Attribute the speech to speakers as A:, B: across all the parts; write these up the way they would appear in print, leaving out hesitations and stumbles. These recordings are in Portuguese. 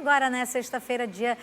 A: agora, né, sexta-feira, dia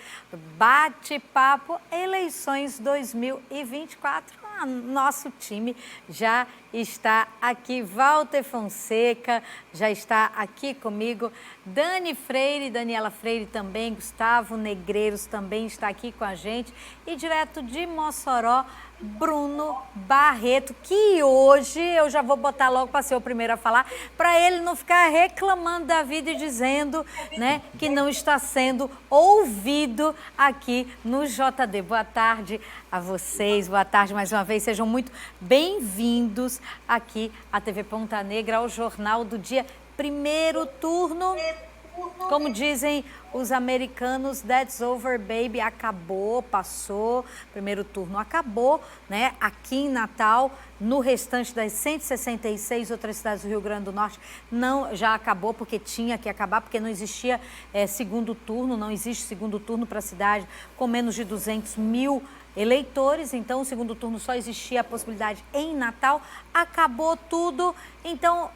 A: bate-papo, eleições 2024. Nosso time já está aqui, Walter Fonseca já está aqui comigo, Dani Freire, Daniela Freire também, Gustavo Negreiros também está aqui com a gente e direto de Mossoró, Bruno Barreto, que hoje eu já vou botar logo para ser o primeiro a falar, para ele não ficar reclamando da vida e dizendo, né, que não está sendo ouvido aqui no JD. Boa tarde a vocês, boa tarde mais uma vez, sejam muito bem-vindos aqui à TV Ponta Negra, ao Jornal do Dia. Primeiro turno, como dizem os americanos, that's over, baby, acabou, passou, primeiro turno acabou, né? Aqui em Natal, no restante das 166 outras cidades do Rio Grande do Norte, não, já acabou, porque tinha que acabar, porque não existia segundo turno, não existe segundo turno para a cidade com menos de 200 mil eleitores, então o segundo turno só existia a possibilidade em Natal, acabou tudo, então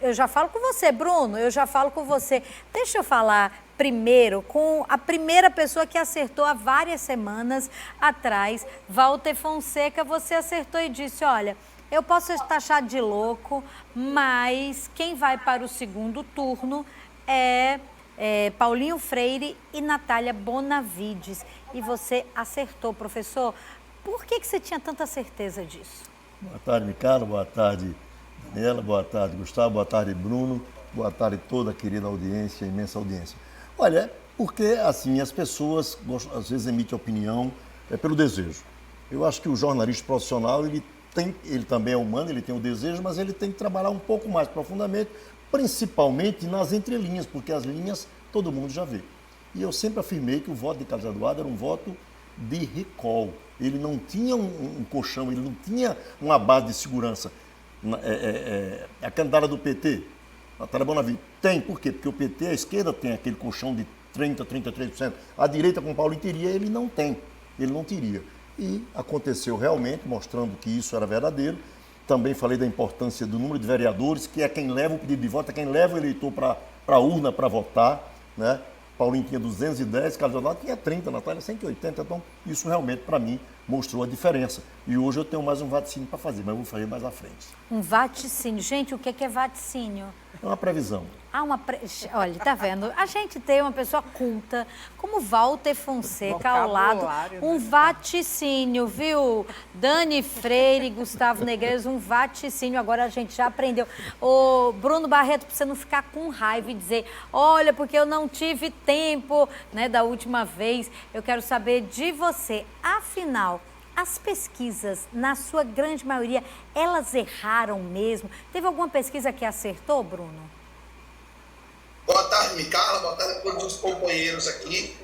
A: eu já falo com você, Bruno, eu já falo com você. Deixa eu falar primeiro com a primeira pessoa que acertou há várias semanas atrás, Walter Fonseca, você acertou e disse, olha, eu posso ser taxado de louco, mas quem vai para o segundo turno é Paulinho Freire e Natália Bonavides. E você acertou, professor. Por que você tinha tanta certeza disso?
B: Boa tarde, Micaela. Boa tarde, Daniela. Boa tarde, Gustavo. Boa tarde, Bruno. Boa tarde toda a querida audiência, imensa audiência. Olha, porque assim, as pessoas às vezes emitem opinião pelo desejo. Eu acho que o jornalista profissional, ele também é humano, ele tem o desejo, mas ele tem que trabalhar um pouco mais profundamente, principalmente nas entrelinhas, porque as linhas todo mundo já vê. E eu sempre afirmei que o voto de Carlos Eduardo era um voto de recall. Ele não tinha um colchão, ele não tinha uma base de segurança. A candidata do PT, Natália Bonavides, tem. Por quê? Porque o PT, a esquerda, tem aquele colchão de 30%, 33%. A direita, com o Paulo teria, ele não tem. Ele não teria. E aconteceu realmente, mostrando que isso era verdadeiro. Também falei da importância do número de vereadores, que é quem leva o pedido de voto, é quem leva o eleitor para a urna para votar, né? Paulinho tinha 210, Carlos Eduardo tinha 30, Natália 180. Então, isso realmente, para mim, mostrou a diferença. E hoje eu tenho mais um vaticínio para fazer, mas eu vou fazer mais à frente.
A: Um vaticínio. Gente, o que é vaticínio?
B: É uma previsão.
A: Olha, tá vendo? A gente tem uma pessoa culta, como Walter Fonseca ao lado, um vaticínio, viu? Dani Freire, Gustavo Negreiros, um vaticínio. Agora a gente já aprendeu. Ô, Bruno Barreto, pra você não ficar com raiva e dizer, olha, porque eu não tive tempo, né, da última vez, eu quero saber de você. Afinal, as pesquisas, na sua grande maioria, elas erraram mesmo? Teve alguma pesquisa que acertou, Bruno?
C: Boa tarde, Micaela. Boa tarde a todos os companheiros aqui.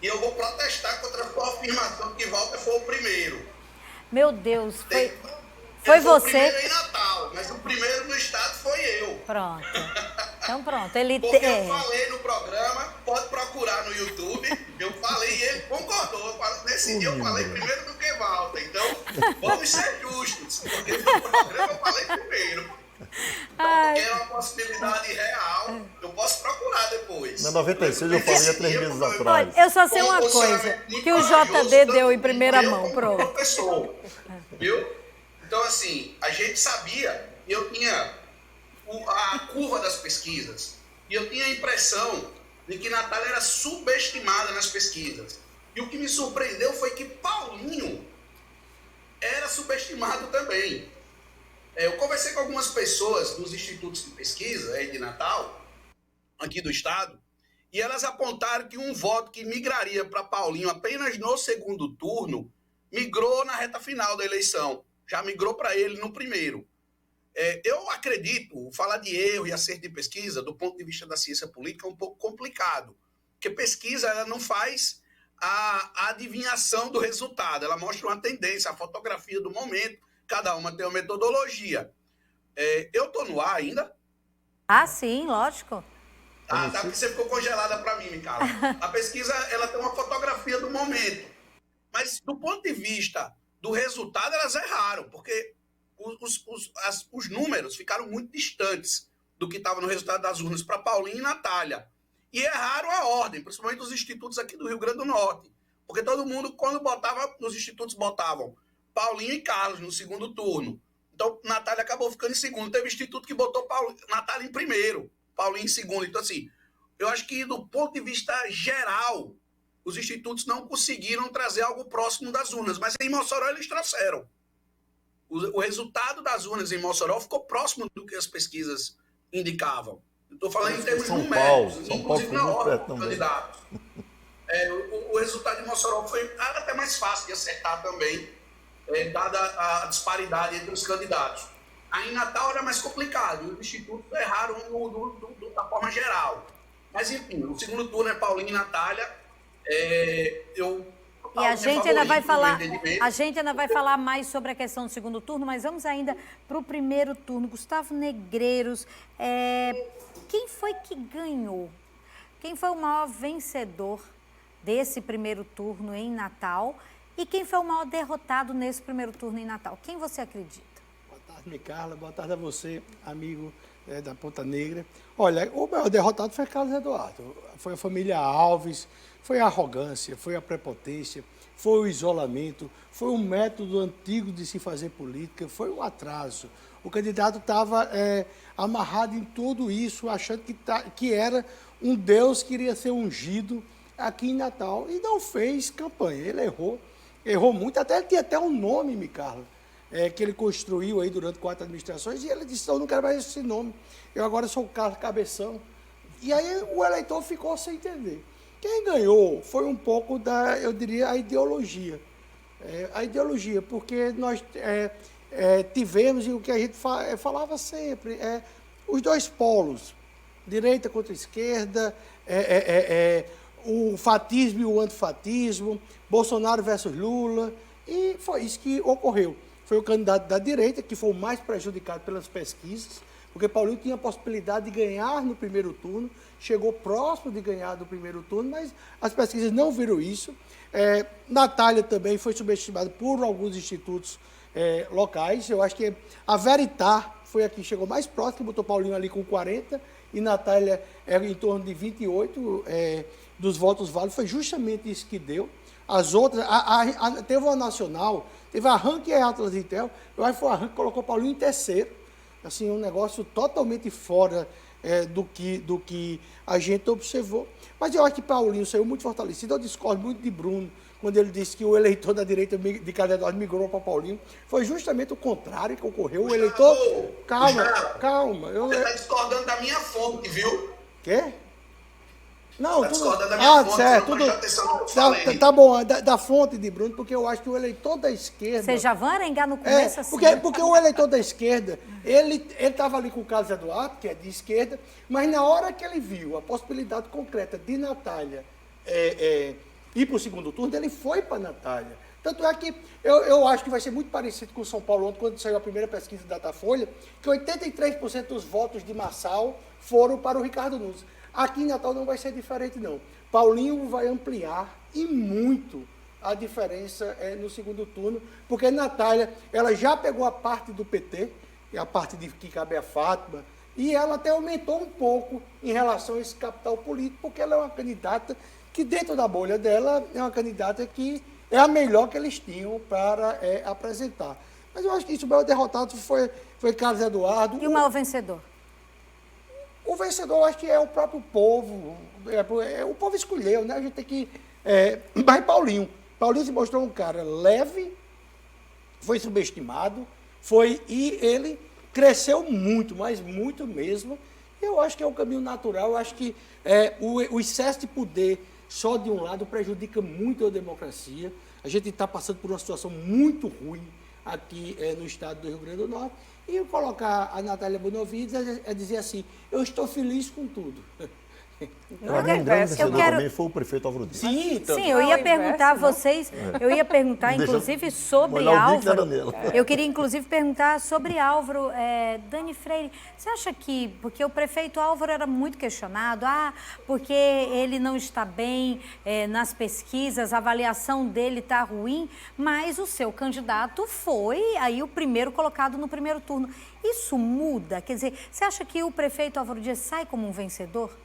C: E eu vou protestar contra a sua afirmação que Walter foi o primeiro.
A: Meu Deus, foi
C: você?
A: O
C: primeiro em Natal, mas o primeiro no estado foi eu.
A: Pronto. Então pronto,
C: Porque eu falei no programa, pode procurar no YouTube, eu falei e ele concordou. Nesse dia eu falei primeiro do que Walter. Então, vamos ser justos, porque no programa eu falei primeiro. Então, porque é uma possibilidade real, eu posso procurar depois.
B: Na 96 eu falei há 3 meses atrás.
A: Olha, eu só sei uma coisa, que o JD deu em primeira mão, pronto.
C: Professor, viu? Então, assim, a gente sabia, eu tinha a curva das pesquisas, e eu tinha a impressão de que Natália era subestimada nas pesquisas. E o que me surpreendeu foi que Paulinho era subestimado também. Eu conversei com algumas pessoas dos institutos de pesquisa aí de Natal, aqui do estado, e elas apontaram que um voto que migraria para Paulinho apenas no segundo turno, migrou na reta final da eleição. Já migrou para ele no primeiro. Eu acredito, falar de erro e acerto de pesquisa, do ponto de vista da ciência política, é um pouco complicado. Porque pesquisa ela não faz a adivinhação do resultado, ela mostra uma tendência, a fotografia do momento, cada uma tem uma metodologia. Eu estou no ar ainda?
A: Ah, sim, lógico.
C: Tá, porque você ficou congelada para mim, Micaela. A pesquisa ela tem uma fotografia do momento. Mas, do ponto de vista do resultado, elas erraram, porque os números ficaram muito distantes do que estava no resultado das urnas para Paulinho e Natália. e erraram a ordem, principalmente os institutos aqui do Rio Grande do Norte. Porque todo mundo, quando botava, nos institutos botavam Paulinho e Carlos no segundo turno. Então, Natália acabou ficando em segundo. Teve instituto que botou Natália em primeiro, Paulinho em segundo. Então, assim, eu acho que, do ponto de vista geral, os institutos não conseguiram trazer algo próximo das urnas. Mas em Mossoró eles trouxeram. O resultado das urnas em Mossoró ficou próximo do que as pesquisas indicavam. Estou falando em termos numéricos, inclusive na ordem dos candidatos. O resultado de Mossoró foi até mais fácil de acertar também, dada a disparidade entre os candidatos. Aí em Natal era mais complicado, e os institutos erraram da forma geral. Mas, enfim, o segundo turno é Paulinho e Natália.
A: E a gente ainda vai falar mais sobre a questão do segundo turno, mas vamos ainda para o primeiro turno. Gustavo Negreiros, quem foi que ganhou? Quem foi o maior vencedor desse primeiro turno em Natal? E quem foi o maior derrotado nesse primeiro turno em Natal? Quem você acredita?
D: Boa tarde, Micarla. Boa tarde a você, amigo da Ponta Negra. Olha, o maior derrotado foi Carlos Eduardo. Foi a família Alves, foi a arrogância, foi a prepotência, foi o isolamento, foi um método antigo de se fazer política, foi um atraso. O candidato estava amarrado em tudo isso, achando que era um Deus que iria ser ungido aqui em Natal e não fez campanha. Ele errou muito, até ele tinha até um nome, Micarla, que ele construiu aí durante 4 administrações, e ele disse, eu não quero mais esse nome, eu agora sou o Carlos Cabeção. E aí o eleitor ficou sem entender. Quem ganhou foi um pouco eu diria, a ideologia. A ideologia, porque nós tivemos, e o que a gente falava sempre, os dois polos, direita contra esquerda, o fatismo e o antifatismo, Bolsonaro versus Lula, e foi isso que ocorreu. Foi o candidato da direita que foi o mais prejudicado pelas pesquisas, porque Paulinho tinha a possibilidade de ganhar no primeiro turno, chegou próximo de ganhar no primeiro turno, mas as pesquisas não viram isso. Natália também foi subestimada por alguns institutos locais. Eu acho que a Veritar foi a que chegou mais próximo, que botou Paulinho ali com 40, e Natália em torno de 28 dos votos válidos. Foi justamente isso que deu. As outras, teve uma nacional, teve a Rank e a Atlas Intel, eu acho que foi a Rank que colocou Paulinho em terceiro. Assim, um negócio totalmente fora do que a gente observou. Mas eu acho que Paulinho saiu muito fortalecido. Eu discordo muito de Bruno, quando ele disse que o eleitor da direita de Carlos Eduardo migrou para Paulinho. Foi justamente o contrário que ocorreu. O eleitor... Calma.
C: Você está discordando da minha fonte, viu?
D: Quê? Não,
C: tá discordando da minha fonte,
D: certo, tá bom, da fonte de Bruno, porque eu acho que o eleitor da esquerda...
A: Você já vai arengar no começo assim?
D: Porque o eleitor da esquerda, ele estava ali com o Carlos Eduardo, que é de esquerda, mas na hora que ele viu a possibilidade concreta de Natália ir para o segundo turno, ele foi para Natália. Tanto é que eu acho que vai ser muito parecido com o São Paulo ontem, quando saiu a primeira pesquisa da Datafolha, que 83% dos votos de Marçal foram para o Ricardo Nunes. Aqui em Natal não vai ser diferente, não. Paulinho vai ampliar e muito a diferença no segundo turno, porque Natália, ela já pegou a parte do PT, a parte de que cabe a Fátima, e ela até aumentou um pouco em relação a esse capital político, porque ela é uma candidata que, dentro da bolha dela, é uma candidata que é a melhor que eles tinham para apresentar. Mas eu acho que isso, o maior derrotado foi Carlos Eduardo.
A: E o maior vencedor?
D: O vencedor, eu acho que é o próprio povo. O povo escolheu, né? A gente tem que... Mas Paulinho se mostrou um cara leve, foi subestimado, e ele cresceu muito, mas muito mesmo. Eu acho que é um caminho natural. Eu acho que o excesso de poder só de um lado prejudica muito a democracia. A gente está passando por uma situação muito ruim aqui no estado do Rio Grande do Norte. E colocar a Natália Bonovides é dizer assim, eu estou feliz com tudo.
B: Para mim, um grande vencedor também foi o prefeito Álvaro Dias.
D: Sim,
A: eu ia perguntar a vocês, eu ia perguntar, inclusive, sobre Álvaro. Eu queria, inclusive, perguntar sobre Álvaro. Dani Freire, você acha que, porque o prefeito Álvaro era muito questionado, porque ele não está bem nas pesquisas, a avaliação dele está ruim, mas o seu candidato foi aí o primeiro colocado no primeiro turno. Isso muda? Quer dizer, você acha que o prefeito Álvaro Dias sai como um vencedor?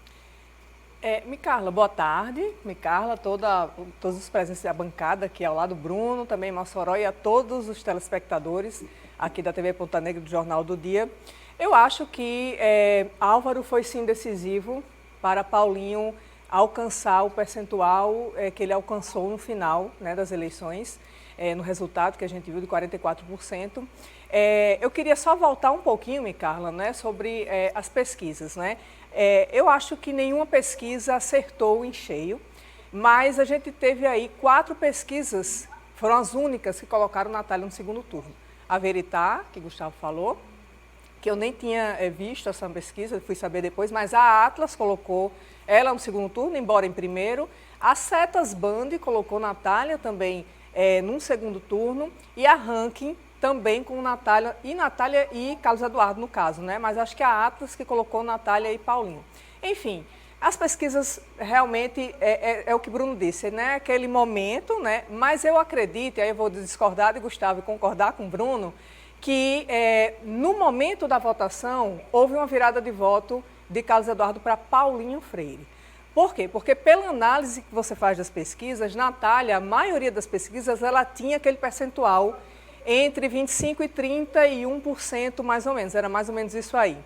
E: Micarla, boa tarde. Micarla, todos os presentes da bancada aqui ao lado, Bruno, também Mossoró e a todos os telespectadores aqui da TV Ponta Negra do Jornal do Dia. Eu acho que Álvaro foi sim decisivo para Paulinho alcançar o percentual que ele alcançou no final, né, das eleições, no resultado que a gente viu de 44%. Eu queria só voltar um pouquinho, Micarla, né, sobre as pesquisas, né? Eu acho que nenhuma pesquisa acertou em cheio, mas a gente teve aí 4 pesquisas, foram as únicas que colocaram Natália no segundo turno. A Veritá, que Gustavo falou, que eu nem tinha visto essa pesquisa, fui saber depois, mas a Atlas colocou ela no segundo turno, embora em primeiro. A Setas Band colocou Natália também num segundo turno, e a Ranking também com Natália e Carlos Eduardo, no caso, né? Mas acho que a Atlas que colocou Natália e Paulinho. Enfim, as pesquisas realmente é o que Bruno disse, né? Aquele momento, né? Mas eu acredito, e aí eu vou discordar de Gustavo e concordar com Bruno, que no momento da votação houve uma virada de voto de Carlos Eduardo para Paulinho Freire. Por quê? Porque pela análise que você faz das pesquisas, Natália, a maioria das pesquisas, ela tinha aquele percentual entre 25% e 31%, mais ou menos, era mais ou menos isso aí.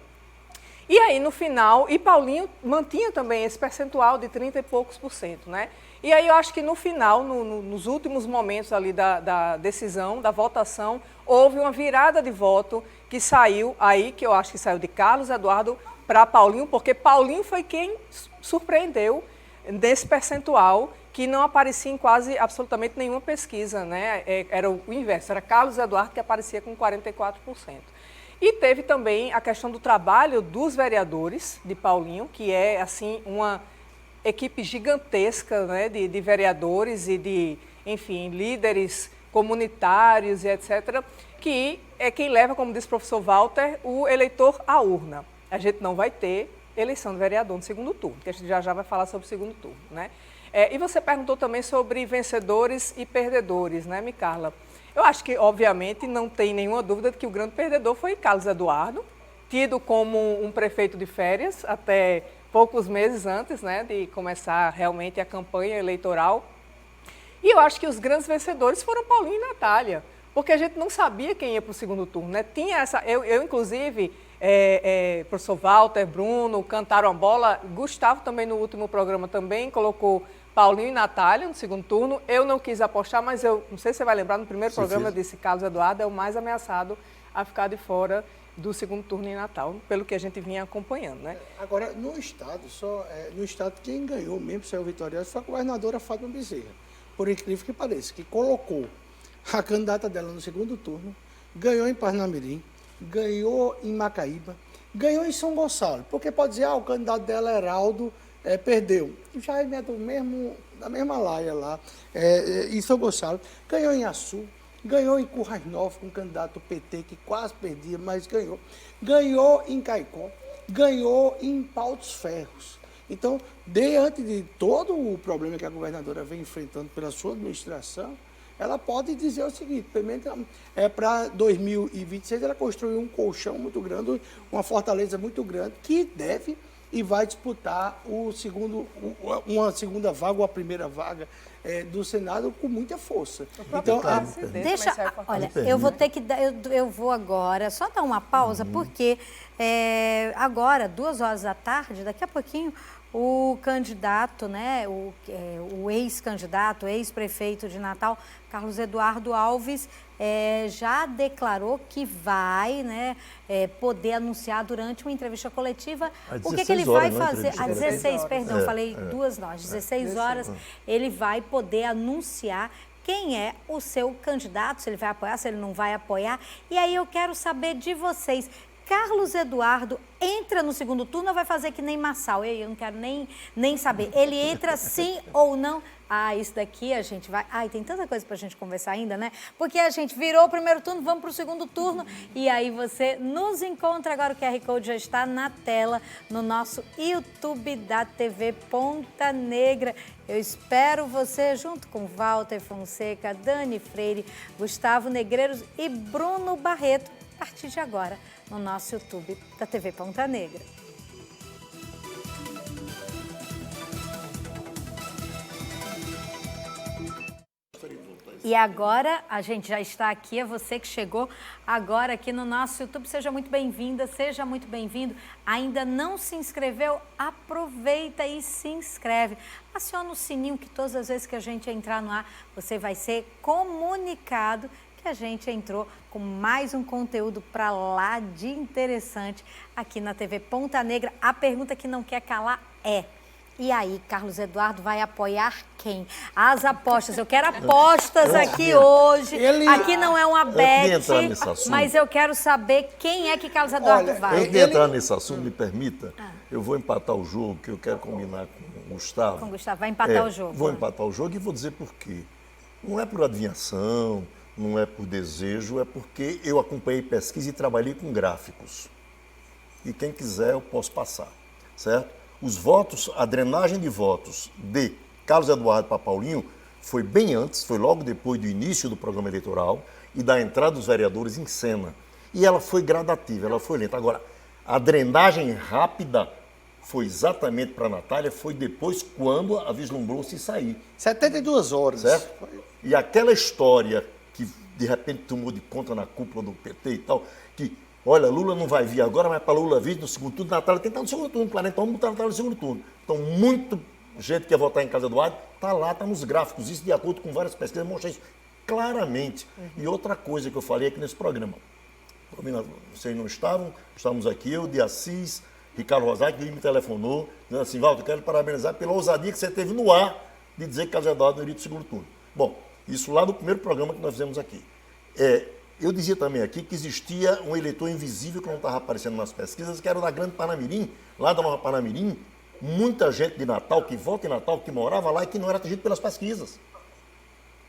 E: E aí, no final, e Paulinho mantinha também esse percentual de 30 e poucos %, né? E aí eu acho que no final, nos últimos momentos ali da decisão, da votação, houve uma virada de voto que saiu aí, que eu acho que saiu de Carlos Eduardo para Paulinho, porque Paulinho foi quem surpreendeu desse percentual que não aparecia em quase absolutamente nenhuma pesquisa, né? Era o inverso, era Carlos Eduardo que aparecia com 44%. E teve também a questão do trabalho dos vereadores de Paulinho, que é assim uma equipe gigantesca, né, de vereadores e de, enfim, líderes comunitários e etc., que é quem leva, como disse o professor Walter, o eleitor à urna. A gente não vai ter eleição de vereador no segundo turno, que a gente já vai falar sobre o segundo turno, né? E você perguntou também sobre vencedores e perdedores, né, Micarla? Eu acho que, obviamente, não tem nenhuma dúvida de que o grande perdedor foi Carlos Eduardo, tido como um prefeito de férias até poucos meses antes, né, de começar realmente a campanha eleitoral. E eu acho que os grandes vencedores foram Paulinho e Natália, porque a gente não sabia quem ia para o segundo turno, né? Tinha essa, eu inclusive, professor Walter, Bruno, cantaram a bola, Gustavo também no último programa também colocou Paulinho e Natália no segundo turno. Eu não quis apostar, mas eu não sei se você vai lembrar, no primeiro programa eu disse que Carlos Eduardo é o mais ameaçado a ficar de fora do segundo turno em Natal, pelo que a gente vinha acompanhando, né?
D: Agora, no Estado, quem ganhou mesmo, saiu vitorioso, foi a governadora Fátima Bezerra. Por incrível que pareça, que colocou a candidata dela no segundo turno, ganhou em Parnamirim, ganhou em Macaíba, ganhou em São Gonçalo. Porque pode dizer, o candidato dela, Heraldo, perdeu. Já é da mesma laia lá, em São Gonçalo. Ganhou em Açu, ganhou em Currais Novos, com o candidato PT, que quase perdia, mas ganhou. Ganhou em Caicó, ganhou em Pau dos Ferros. Então, diante de todo o problema que a governadora vem enfrentando pela sua administração, ela pode dizer o seguinte, para 2026 ela construiu um colchão muito grande, uma fortaleza muito grande, que deve e vai disputar uma segunda vaga ou a primeira vaga do Senado com muita força. Então,
A: olha, eu vou ter que dar, eu vou agora só dar uma pausa, porque agora, 2 horas da tarde, daqui a pouquinho, o candidato, né, o ex-candidato, ex-prefeito de Natal, Carlos Eduardo Alves, já declarou que vai, né, poder anunciar durante uma entrevista coletiva o que ele vai fazer. Às 16, perdão, falei 2 horas, 16 horas, ele vai poder anunciar quem é o seu candidato, se ele vai apoiar, se ele não vai apoiar. E aí eu quero saber de vocês, Carlos Eduardo entra no segundo turno ou vai fazer que nem Marçal? Eu não quero nem saber. Ele entra sim ou não? Isso daqui a gente vai... tem tanta coisa pra gente conversar ainda, né? Porque a gente virou o primeiro turno, vamos pro segundo turno. E aí você nos encontra agora, o QR Code já está na tela, no nosso YouTube da TV Ponta Negra. Eu espero você junto com Walter Fonseca, Dani Freire, Gustavo Negreiros e Bruno Barreto, a partir de agora, no nosso YouTube da TV Ponta Negra. E agora, a gente já está aqui, é você que chegou agora aqui no nosso YouTube. Seja muito bem-vinda, seja muito bem-vindo. Ainda não se inscreveu? Aproveita e se inscreve. Aciona o sininho que todas as vezes que a gente entrar no ar, você vai ser comunicado que a gente entrou com mais um conteúdo para lá de interessante aqui na TV Ponta Negra. A pergunta que não quer calar é: e aí, Carlos Eduardo vai apoiar quem? As apostas. Eu quero apostas aqui hoje. Aqui não é uma bet, mas eu quero saber quem é que Carlos Eduardo vai.
B: Antes de entrar nesse assunto, me permita, eu vou empatar o jogo, que eu quero combinar com o Gustavo.
A: Com o Gustavo, vai empatar o jogo.
B: Vou empatar o jogo e vou dizer por quê. Não é por adivinhação, não é por desejo, é porque eu acompanhei pesquisa e trabalhei com gráficos. E quem quiser eu posso passar, certo? Os votos, a drenagem de votos de Carlos Eduardo para Paulinho foi bem antes, foi logo depois do início do programa eleitoral e da entrada dos vereadores em cena. E ela foi gradativa, ela foi lenta. Agora, a drenagem rápida foi exatamente para a Natália, foi depois quando a vislumbrou se sair.
D: 72 horas.
B: Certo? E aquela história que de repente tomou de conta na cúpula do PT e tal, que olha, Lula não vai vir agora, mas para Lula vir no segundo turno, Natália tem que estar no segundo turno, claro, então vamos botar Natália no segundo turno. Então, muito gente que quer votar em Carlos Eduardo está lá, está nos gráficos, isso de acordo com várias pesquisas, mostra isso claramente. E outra coisa que eu falei aqui nesse programa, vocês não estavam, estávamos aqui, eu, de Assis, Ricardo Rosário, que me telefonou, dizendo assim: Walter, eu quero parabenizar pela ousadia que você teve no ar de dizer que Carlos Eduardo não iria para o segundo turno. Bom, isso lá no primeiro programa que nós fizemos aqui. Eu dizia também aqui que existia um eleitor invisível que não estava aparecendo nas pesquisas, que era o da Grande Panamirim, lá da Nova Panamirim, muita gente de Natal, que vota em Natal, que morava lá e que não era atingido pelas pesquisas.